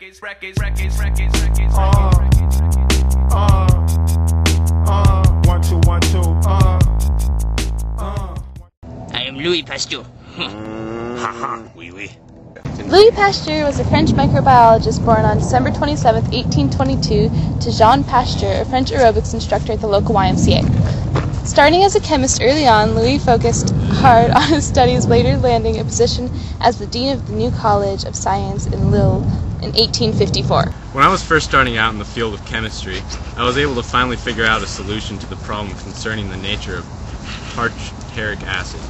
One, two. I am Louis Pasteur. Haha, oui. Louis Pasteur was a French microbiologist born on December 27, 1822, to Jean Pasteur, a French aerobics instructor at the local YMCA. Starting as a chemist early on, Louis focused hard on his studies, later landing a position as the dean of the new College of Science in Lille in 1854. When I was first starting out in the field of chemistry, I was able to finally figure out a solution to the problem concerning the nature of tartaric acid.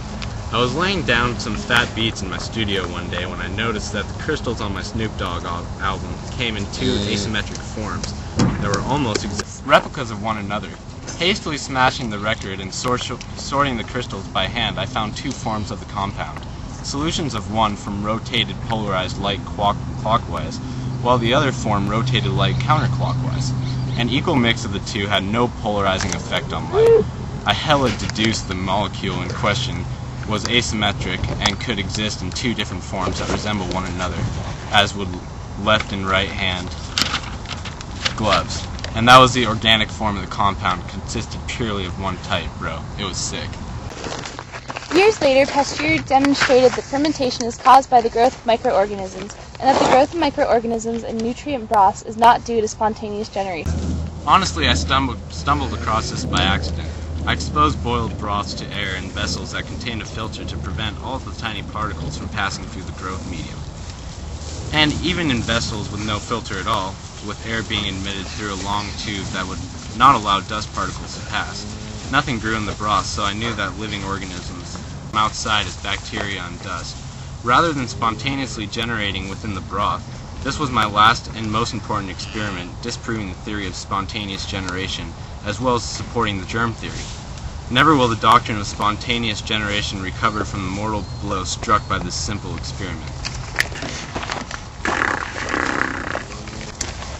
I was laying down some fat beats in my studio one day when I noticed that the crystals on my Snoop Dogg album came in two asymmetric forms that were almost replicas of one another. Hastily smashing the record and sorting the crystals by hand, I found two forms of the compound. Solutions of one form rotated polarized light clockwise, while the other form rotated light counterclockwise. An equal mix of the two had no polarizing effect on light. I hella deduced the molecule in question was asymmetric and could exist in two different forms that resemble one another, as would left and right hand gloves. And that was the organic form of the compound, consisted purely of one type, bro. It was sick. Years later, Pasteur demonstrated that fermentation is caused by the growth of microorganisms, and that the growth of microorganisms in nutrient broths is not due to spontaneous generation. Honestly, I stumbled across this by accident. I exposed boiled broths to air in vessels that contained a filter to prevent all of the tiny particles from passing through the growth medium. And even in vessels with no filter at all, with air being admitted through a long tube that would not allow dust particles to pass, nothing grew in the broth, so I knew that living organisms from outside as bacteria and dust. Rather than spontaneously generating within the broth, this was my last and most important experiment, disproving the theory of spontaneous generation, as well as supporting the germ theory. Never will the doctrine of spontaneous generation recover from the mortal blow struck by this simple experiment.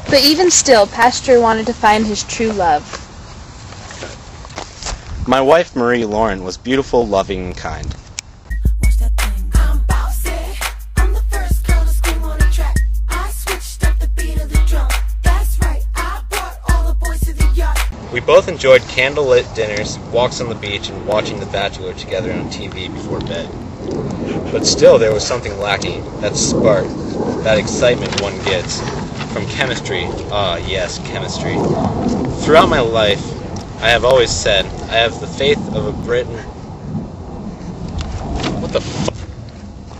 But even still, Pasteur wanted to find his true love. My wife, Marie Lauren, was beautiful, loving, and kind. We both enjoyed candlelit dinners, walks on the beach, and watching The Bachelor together on TV before bed. But still there was something lacking, that spark, that excitement one gets from chemistry. Ah, yes, chemistry. Throughout my life, I have always said, I have the faith of a Briton... What the f***?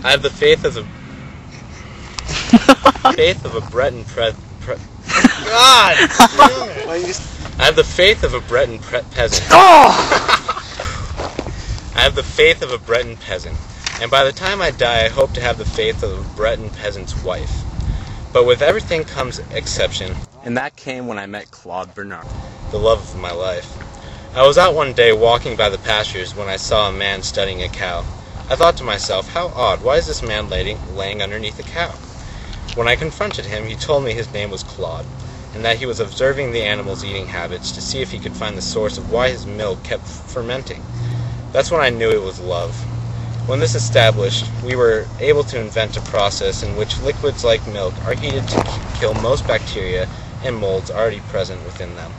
I have the faith of a... faith of a Breton God! I have the faith of a Breton peasant. I have the faith of a Breton peasant, and by the time I die, I hope to have the faith of a Breton peasant's wife. But with everything comes exception, and that came when I met Claude Bernard, the love of my life. I was out one day walking by the pastures when I saw a man studying a cow. I thought to myself, how odd, why is this man laying underneath a cow? When I confronted him, he told me his name was Claude, and that he was observing the animal's eating habits to see if he could find the source of why his milk kept fermenting. That's when I knew it was love. When this established, we were able to invent a process in which liquids like milk are heated to kill most bacteria and molds already present within them.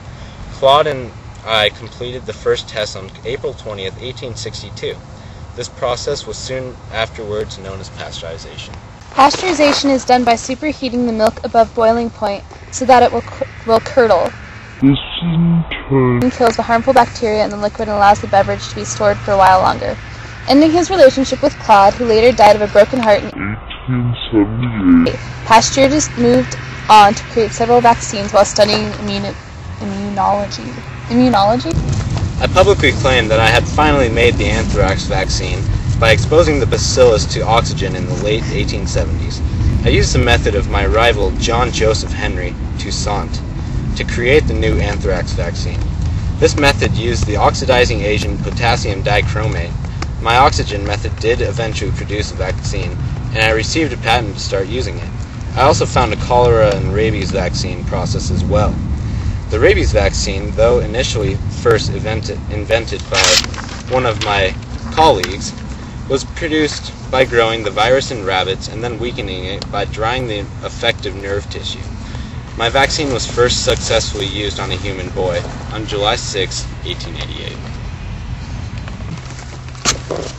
Claude and I completed the first test on April 20th, 1862. This process was soon afterwards known as pasteurization. Pasteurization is done by superheating the milk above boiling point so that it will curdle. This in turn Kills the harmful bacteria in the liquid and allows the beverage to be stored for a while longer. Ending his relationship with Claude, who later died of a broken heart in 1878. Pasteur just moved on to create several vaccines while studying immunology. I publicly claimed that I had finally made the anthrax vaccine by exposing the bacillus to oxygen in the late 1870s. I used the method of my rival John Joseph Henry Toussaint to create the new anthrax vaccine. This method used the oxidizing agent potassium dichromate. My oxygen method did eventually produce a vaccine, and I received a patent to start using it. I also found a cholera and rabies vaccine process as well. The rabies vaccine, though initially first invented by one of my colleagues, was produced by growing the virus in rabbits and then weakening it by drying the affected nerve tissue. My vaccine was first successfully used on a human boy on July 6, 1888.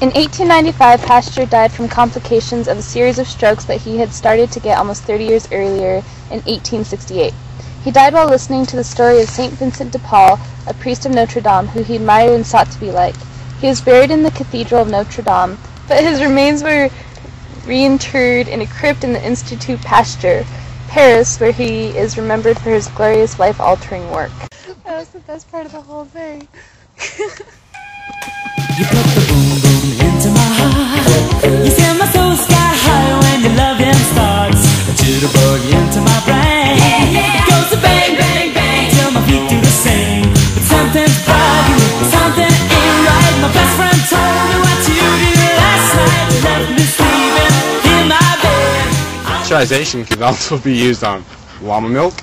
In 1895, Pasteur died from complications of a series of strokes that he had started to get almost 30 years earlier in 1868. He died while listening to the story of St. Vincent de Paul, a priest of Notre Dame who he admired and sought to be like. He was buried in the Cathedral of Notre Dame, but his remains were reinterred in a crypt in the Institut Pasteur, Paris, where he is remembered for his glorious life-altering work. That was the best part of the whole thing. You put the boom boom into my heart. You send my soul sky high when your loving starts to the boogie into my brain. It goes to bang bang bang till my feet do the same. But something's bugging, something ain't right. My best friend told me what you did last night. You left me sleeping in my bed. Pasteurization could also be used on llama milk,